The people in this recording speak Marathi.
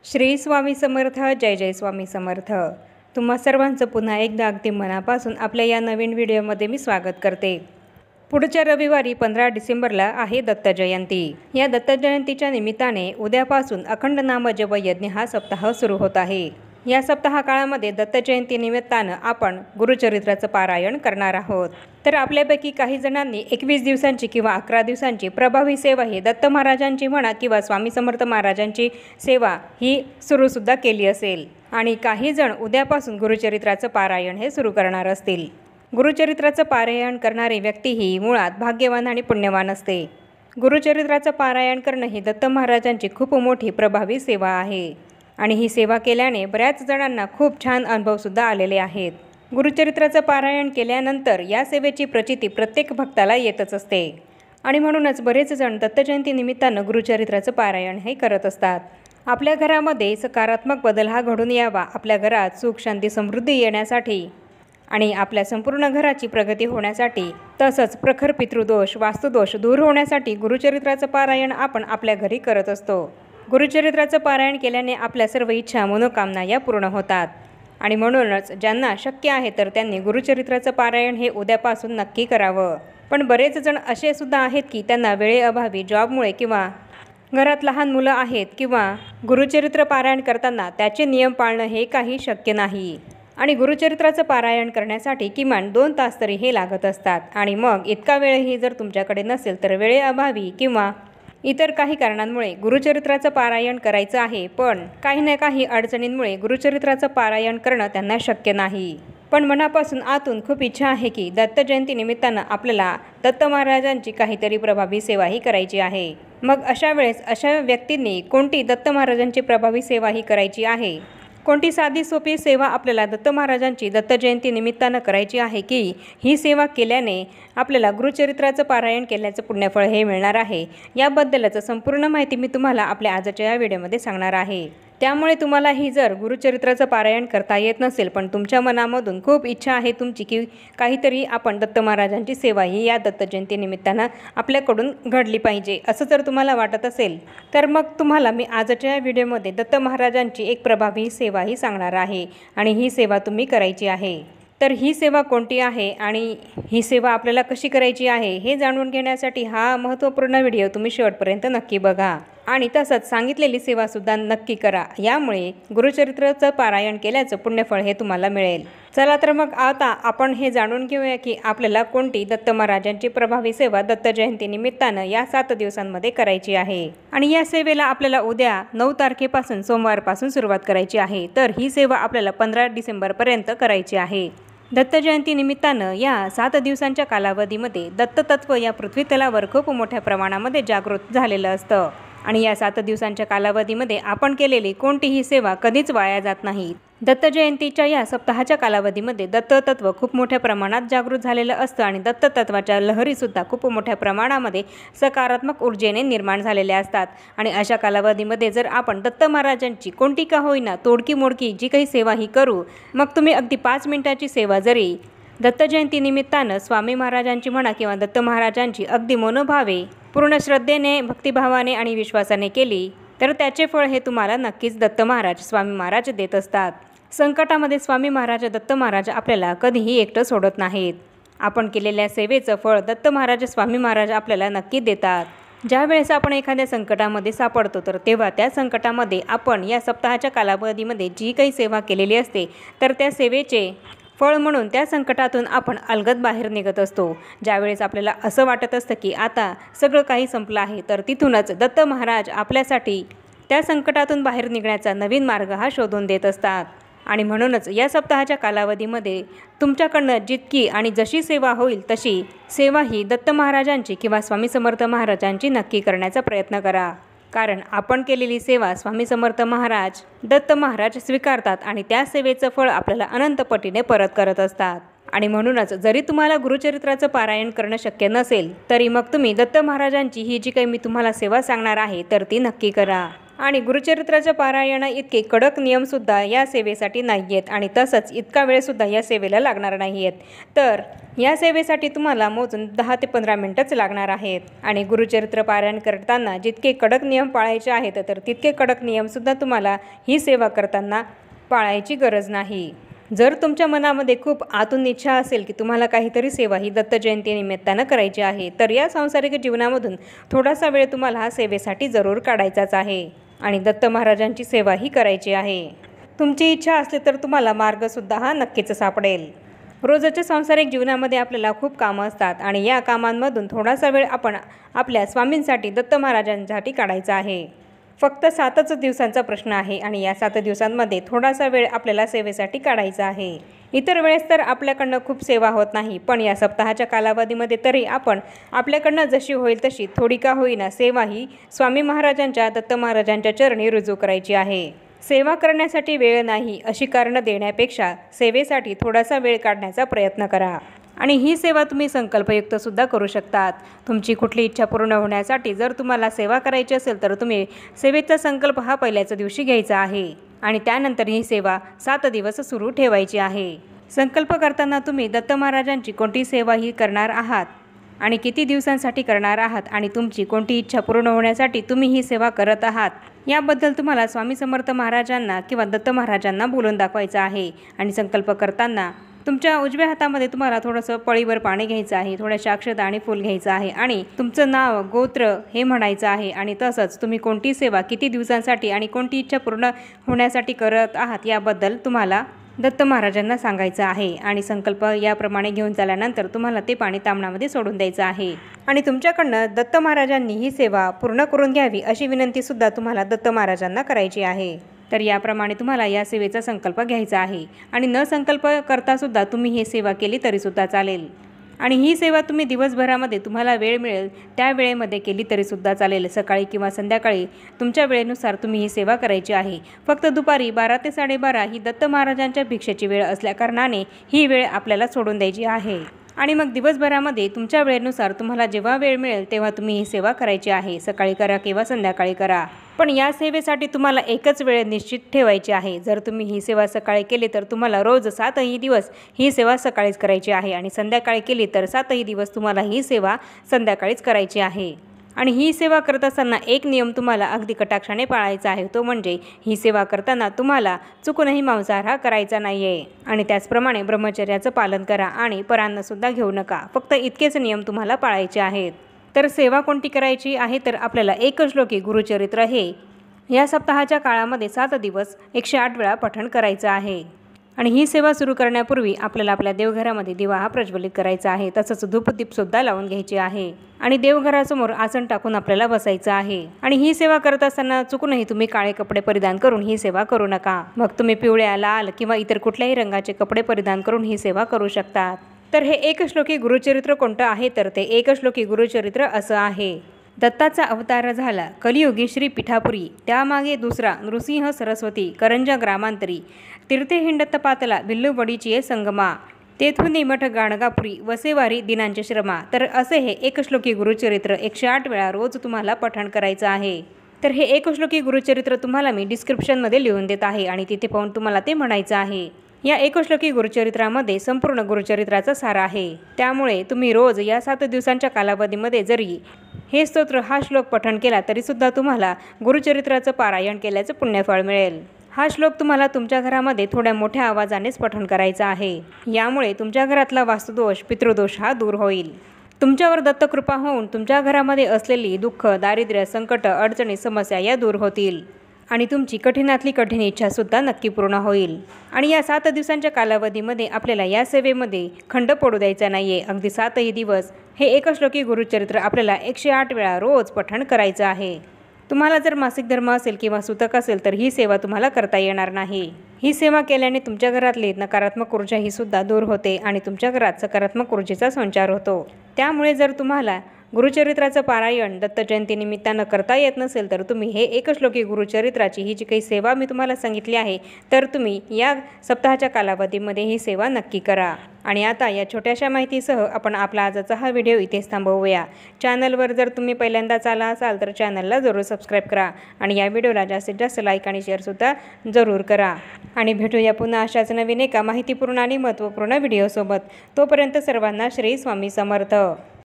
श्री स्वामी समर्थ. जय जय स्वामी समर्थ. तुम्हा सर्वांचं पुन्हा एकदा अगदी मनापासून आपल्या या नवीन व्हिडिओमध्ये मी स्वागत करते. पुढच्या रविवारी 15 डिसेंबरला आहे दत्त जयंती. या दत्त जयंतीच्या निमित्ताने उद्यापासून अखंड नामजप यज्ञ हा सप्ताह सुरू होत आहे. या सप्ताह काळामध्ये दत्त जयंती निमित्तानं आपण गुरुचरित्राचं पारायण करणार आहोत. तर आपल्यापैकी काही जणांनी 21 दिवसांची किंवा 11 दिवसांची प्रभावी सेवा ही दत्त महाराजांची म्हणा किंवा स्वामी समर्थ महाराजांची सेवा ही सुरूसुद्धा केली असेल आणि काही जण उद्यापासून गुरुचरित्राचं पारायण हे सुरू करणार असतील. गुरुचरित्राचं पारायण करणारी व्यक्ती ही मुळात भाग्यवान आणि पुण्यवान असते. गुरुचरित्राचं पारायण करणं ही दत्त महाराजांची खूप मोठी प्रभावी सेवा आहे आणि ही सेवा केल्याने बऱ्याच जणांना खूप छान अनुभवसुद्धा आलेले आहेत. गुरुचरित्राचं पारायण केल्यानंतर या सेवेची प्रचिती प्रत्येक भक्ताला येतच असते आणि म्हणूनच बरेच जण दत्तजयंती निमित्तानं गुरुचरित्राचं पारायण हे करत असतात. आपल्या घरामध्ये सकारात्मक बदल हा घडून यावा, आपल्या घरात सुख शांती समृद्धी येण्यासाठी आणि आपल्या संपूर्ण घराची प्रगती होण्यासाठी तसंच प्रखर पितृदोष वास्तुदोष दूर होण्यासाठी गुरुचरित्राचं पारायण आपण आपल्या घरी करत असतो. गुरुचरित्राचं पारायण केल्याने आपल्या सर्व इच्छा मनोकामना या पूर्ण होतात आणि म्हणूनच ज्यांना शक्य आहे तर त्यांनी गुरुचरित्राचं पारायण हे उद्यापासून नक्की करावं. पण बरेच जण असे सुद्धा आहेत की त्यांना वेळेअभावी जॉबमुळे किंवा घरात लहान मुलं आहेत किंवा गुरुचरित्र पारायण करताना त्याचे नियम पाळणं हे काही शक्य नाही आणि गुरुचरित्राचं पारायण करण्यासाठी किमान 2 तास तरी हे लागत असतात आणि मग इतका वेळही जर तुमच्याकडे नसेल तर वेळेअभावी किंवा इतर काही कारणांमुळे गुरुचरित्राचं पारायण करायचं आहे पण काही ना काही अडचणींमुळे गुरुचरित्राचं पारायण करणं त्यांना शक्य नाही. पण मनापासून आतून खूप इच्छा आहे की दत्त जयंती निमित्तानं आपल्याला दत्त महाराजांची काहीतरी प्रभावी सेवाही करायची आहे. मग अशा वेळेस अशा व्यक्तींनी कोणती दत्त महाराजांची प्रभावी सेवाही करायची आहे, कोणती साधी सोपी सेवा आपल्याला दत्त महाराजांची दत्त जयंती निमित्तानं करायची आहे की ही सेवा केल्याने आपल्याला गुरुचरित्राचं पारायण केल्याचं पुण्यफळ हे मिळणार आहे, याबद्दलच संपूर्ण माहिती मी तुम्हाला आपल्या आजच्या या व्हिडिओमध्ये सांगणार आहे. त्यामुळे तुम्हालाही जर गुरुचरित्राचं पारायण करता येत नसेल पण तुमच्या मनामधून खूप इच्छा आहे तुमची की काहीतरी आपण दत्त महाराजांची सेवा ही या दत्त जयंती निमित्तानं आपल्याकडून घडली पाहिजे असं जर तुम्हाला वाटत असेल तर मग तुम्हाला मी आजच्या या व्हिडिओमध्ये दत्त महाराजांची एक प्रभावी सेवाही सांगणार आहे आणि ही सेवा तुम्ही करायची आहे. तर ही सेवा कोणती आहे आणि ही सेवा आपल्याला कशी करायची आहे हे जाणून घेण्यासाठी हा महत्त्वपूर्ण व्हिडिओ तुम्ही शेवटपर्यंत नक्की बघा आणि तसंच सांगितलेली सेवासुद्धा नक्की करा. यामुळे गुरुचरित्राचं पारायण केल्याचं पुण्यफळ हे तुम्हाला मिळेल. चला तर मग आता आपण हे जाणून घेऊया की आपल्याला कोणती दत्त महाराजांची प्रभावी सेवा दत्त जयंती निमित्तानं या 7 दिवसांमध्ये करायची आहे आणि या सेवेला आपल्याला उद्या 9 तारखेपासून सोमवारपासून सुरुवात करायची आहे. तर ही सेवा आपल्याला 15 डिसेंबरपर्यंत करायची आहे. दत्त जयंती निमित्तानं या 7 दिवसांच्या कालावधीमध्ये दत्ततत्व या पृथ्वीतलावर खूप मोठ्या प्रमाणामध्ये जागृत झालेलं असतं आणि या 7 दिवसांच्या कालावधीमध्ये आपण केलेली कोणतीही सेवा कधीच वाया जात नाही. दत्त जयंतीच्या या सप्ताहाच्या कालावधीमध्ये दत्ततत्व खूप मोठ्या प्रमाणात जागृत झालेलं असतं आणि दत्ततत्वाच्या लहरीसुद्धा खूप मोठ्या प्रमाणामध्ये सकारात्मक ऊर्जेने निर्माण झालेल्या असतात आणि अशा कालावधीमध्ये जर आपण दत्त महाराजांची कोणती का होईना तोडकी मोडकी जी काही सेवा ही करू, मग तुम्ही अगदी 5 मिनिटाची सेवा जरी दत्त जयंती निमित्तानं स्वामी महाराजांची म्हणा किंवा दत्त महाराजांची अगदी मनोभावे पूर्ण श्रद्धेने भक्तिभावाने आणि विश्वासाने केली तर त्याचे फळ हे तुम्हाला नक्कीच दत्त महाराज स्वामी महाराज देत असतात. संकटामध्ये स्वामी महाराज दत्त महाराज आपल्याला कधीही एकटं सोडत नाहीत. आपण केलेल्या सेवेचं फळ दत्त महाराज स्वामी महाराज आपल्याला नक्की देतात. ज्या वेळेस आपण एखाद्या संकटामध्ये सापडतो तर तेव्हा त्या संकटामध्ये आपण या सप्ताहाच्या कालावधीमध्ये जी काही सेवा केलेली असते तर त्या सेवेचे फळ म्हणून त्या संकटातून आपण अलगद बाहेर निघत असतो. ज्यावेळेस आपल्याला असं वाटत असतं की आता सगळं काही संपलं आहे तर तिथूनच दत्त महाराज आपल्यासाठी त्या संकटातून बाहेर निघण्याचा नवीन मार्ग हा शोधून देत असतात आणि म्हणूनच या सप्ताहाच्या कालावधीमध्ये तुमच्याकडनं जितकी आणि जशी सेवा होईल तशी सेवा ही दत्त महाराजांची किंवा स्वामी समर्थ महाराजांची नक्की करण्याचा प्रयत्न करा. कारण आपण केलेली सेवा स्वामी समर्थ महाराज दत्त महाराज स्वीकारतात आणि त्या सेवेचं फळ आपल्याला अनंत पटीने परत करत असतात आणि म्हणूनच जरी तुम्हाला गुरुचरित्राचं पारायण करणं शक्य नसेल तरी मग तुम्ही दत्त महाराजांची ही जी काही मी तुम्हाला सेवा सांगणार आहे तर ती नक्की करा. आणि गुरुचरित्राच्या पारायणा इतके कडक नियमसुद्धा या सेवेसाठी नाही आहेत आणि तसंच इतका वेळसुद्धा या सेवेला लागणार नाही आहेत. तर या सेवेसाठी तुम्हाला मोजून 10 ते 15 मिनटंच लागणार आहेत. आणि गुरुचरित्र पारायण करताना जितके कडक नियम पाळायचे आहेत तर तितके कडक नियमसुद्धा तुम्हाला ही सेवा करताना पाळायची गरज नाही. जर तुमच्या मनामध्ये खूप आतून इच्छा असेल की तुम्हाला काहीतरी सेवा ही दत्त जयंतीनिमित्तानं करायची आहे तर या सांसारिक जीवनामधून थोडासा वेळ तुम्हाला हा सेवेसाठी जरूर काढायचाच आहे आणि दत्त महाराजांची सेवाही करायची आहे. तुमची इच्छा असली तर तुम्हाला मार्गसुद्धा हा नक्कीच सापडेल. रोजच्या सांसारिक जीवनामध्ये आपल्याला खूप कामं असतात आणि या कामांमधून थोडासा वेळ आपण आपल्या स्वामींसाठी दत्त महाराजांसाठी काढायचा आहे. फक्त 7च दिवसांचा प्रश्न आहे आणि या 7 दिवसांमध्ये थोडासा वेळ आपल्याला सेवेसाठी काढायचा आहे. इतर वेळेस तर आपल्याकडनं खूप सेवा होत नाही, पण या सप्ताहाच्या कालावधीमध्ये तरी आपण आपल्याकडनं जशी होईल तशी थोडी का होईना सेवा ही स्वामी महाराजांच्या दत्त महाराजांच्या चरणी रुजू करायची आहे. सेवा करण्यासाठी वेळ नाही अशी कारणं देण्यापेक्षा सेवेसाठी थोडासा वेळ काढण्याचा प्रयत्न करा. आणि ही सेवा तुम्ही संकल्पयुक्तसुद्धा करू शकतात. तुमची कुठली इच्छा पूर्ण होण्यासाठी जर तुम्हाला सेवा करायची असेल तर तुम्ही सेवेचा संकल्प हा पहिल्याच दिवशी घ्यायचा आहे आणि त्यानंतर ही सेवा 7 दिवस सुरू ठेवायची आहे. संकल्प करताना तुम्ही दत्त महाराजांची कोणती सेवा ही करणार आहात आणि किती दिवसांसाठी करणार आहात आणि तुमची कोणती इच्छा पूर्ण होण्यासाठी तुम्ही ही सेवा करत आहात याबद्दल तुम्हाला स्वामी समर्थ महाराजांना किंवा दत्त महाराजांना बोलून दाखवायचं आहे. आणि संकल्प करताना तुमच्या उजव्या हातामध्ये तुम्हाला थोडंसं पळीवर पाणी घ्यायचं आहे, थोड्याशा अक्षता आणि फूल घ्यायचं आहे आणि तुमचं नाव गोत्र हे म्हणायचं आहे. आणि तसंच तुम्ही कोणती सेवा किती दिवसांसाठी आणि कोणती इच्छा पूर्ण होण्यासाठी करत आहात याबद्दल तुम्हाला दत्त महाराजांना सांगायचं आहे. आणि संकल्प याप्रमाणे घेऊन झाल्यानंतर तुम्हाला ते पाणी तामणामध्ये सोडून द्यायचं आहे. आणि तुमच्याकडनं दत्त महाराजांनी ही सेवा पूर्ण करून घ्यावी अशी विनंतीसुद्धा तुम्हाला दत्त महाराजांना करायची आहे. तर याप्रमाणे तुम्हाला या सेवेचा संकल्प घ्यायचा आहे. आणि न संकल्प करतासुद्धा तुम्ही ही सेवा केली तरीसुद्धा चालेल. आणि ही सेवा तुम्ही दिवसभरामध्ये तुम्हाला वेळ मिळेल त्या वेळेमध्ये केली तरीसुद्धा चालेल. सकाळी किंवा संध्याकाळी तुमच्या वेळेनुसार तुम्ही ही सेवा करायची आहे. फक्त दुपारी 12 ते 12:30 ही दत्त महाराजांच्या भिक्षेची वेळ असल्याकारणाने ही वेळ आपल्याला सोडून द्यायची आहे. आणि मग दिवसभरामध्ये तुमच्या वेळेनुसार तुम्हाला जेव्हा वेळ मिळेल तेव्हा तुम्ही ही सेवा करायची आहे. सकाळी करा किंवा संध्याकाळी करा, पण या सेवेसाठी तुम्हाला एकच वेळ निश्चित ठेवायची आहे. जर तुम्ही ही सेवा सकाळी केली तर तुम्हाला रोज 7ही दिवस ही सेवा सकाळीच करायची आहे आणि संध्याकाळी केली तर 7ही दिवस तुम्हाला ही सेवा संध्याकाळीच करायची आहे. आणि ही सेवा करत असताना एक नियम तुम्हाला अगदी कटाक्षाने पाळायचा आहे, तो म्हणजे ही सेवा करताना तुम्हाला चुकूनही मांसाहार हा करायचा नाही आहे. आणि त्याचप्रमाणे ब्रह्मचर्याचं पालन करा आणि परान्नसुद्धा घेऊ नका. फक्त इतकेच नियम तुम्हाला पाळायचे आहेत. तर सेवा कोणती करायची आहे तर आपल्याला एकश्लोकी गुरुचरित्र हे या सप्ताहाच्या काळामध्ये 7 दिवस 108 वेळा पठण करायचं आहे. आणि ही सेवा सुरू करण्यापूर्वी आपल्याला आपल्या देवघरामध्ये दिवा हा प्रज्वलित करायचा आहे. तसंच धूपदीपसुद्धा लावून घ्यायची आहे आणि देवघरासमोर आसन टाकून आपल्याला बसायचं आहे. आणि ही सेवा करत असताना चुकूनही तुम्ही काळे कपडे परिधान करून ही सेवा करू नका. मग तुम्ही पिवळ्या, लाल किंवा इतर कुठल्याही रंगाचे कपडे परिधान करून ही सेवा करू शकतात. तर हे एकश्लोकी गुरुचरित्र कोणतं आहे तर ते एकश्लोकी गुरुचरित्र असं आहे. दत्ताचा अवतार झाला कलियुगी श्री पिठापुरी, त्यामागे दुसरा नृसिंह सरस्वती, करंजा ग्रामांतरी, तीर्थे हिंडत पातला बिल्लुवडीची संगमा, तेथून मठ गाणगापुरी, वसेवारी दिनांचे श्रमा. तर असे हे एकश्लोकी गुरुचरित्र 108 वेळा रोज तुम्हाला पठण करायचं आहे. तर हे एकश्लोकी गुरुचरित्र तुम्हाला मी डिस्क्रिप्शनमध्ये लिहून देत आहे आणि तिथे पाहून तुम्हाला ते म्हणायचं आहे. या एकश्लोकी गुरुचरित्रामध्ये संपूर्ण गुरुचरित्राचा सार आहे. त्यामुळे तुम्ही रोज या 7 दिवसांच्या कालावधीमध्ये जरी हे स्तोत्र हा श्लोक पठण केला तरीसुद्धा तुम्हाला गुरुचरित्राचं पारायण केल्याचं पुण्यफळ मिळेल. हा श्लोक तुम्हाला तुमच्या घरामध्ये थोड्या मोठ्या आवाजानेच पठण करायचा आहे. यामुळे तुमच्या घरातला वास्तुदोष, पितृदोष हा दूर होईल. तुमच्यावर दत्तकृपा होऊन तुमच्या घरामध्ये असलेली दुःख, दारिद्र्य, संकट, अडचणी, समस्या या दूर होतील आणि तुमची कठीणातली कठीण इच्छासुद्धा नक्की पूर्ण होईल. आणि या 7 दिवसांच्या कालावधीमध्ये आपल्याला या सेवेमध्ये खंड पडू द्यायचा नाही आहे. अगदी 7ही दिवस हे एकश्लोकी गुरुचरित्र आपल्याला 108 वेळा रोज पठण करायचं आहे. तुम्हाला जर मासिक धर्म असेल किंवा सुतक असेल तर ही सेवा तुम्हाला करता येणार नाही. ही सेवा केल्याने तुमच्या घरातली नकारात्मक ऊर्जा ही सुद्धा दूर होते आणि तुमच्या घरात सकारात्मक ऊर्जेचा संचार होतो. त्यामुळे जर तुम्हाला गुरुचरित्राचं पारायण दत्त जयंतीनिमित्तानं करता येत नसेल तर तुम्ही हे एकश्लोकी गुरुचरित्राची ही जी काही सेवा मी तुम्हाला सांगितली आहे तर तुम्ही या सप्ताहाच्या कालावधीमध्ये ही सेवा नक्की करा। आणि आता या छोट्याशा माहितीसह आपण आपला आजचा हा व्हिडिओ इथेच थांबवूया। चॅनलवर जर तुम्ही पहिल्यांदाच आला असाल तर चॅनलला जरूर सबस्क्राईब करा आणि या व्हिडिओला जास्तीत जास्त लाईक आणि शेअरसुद्धा जरूर करा। आणि भेटूया पुन्हा अशाच नवीन एका माहितीपूर्ण आणि महत्त्वपूर्ण व्हिडिओसोबत। तोपर्यंत सर्वांना श्री स्वामी समर्थ।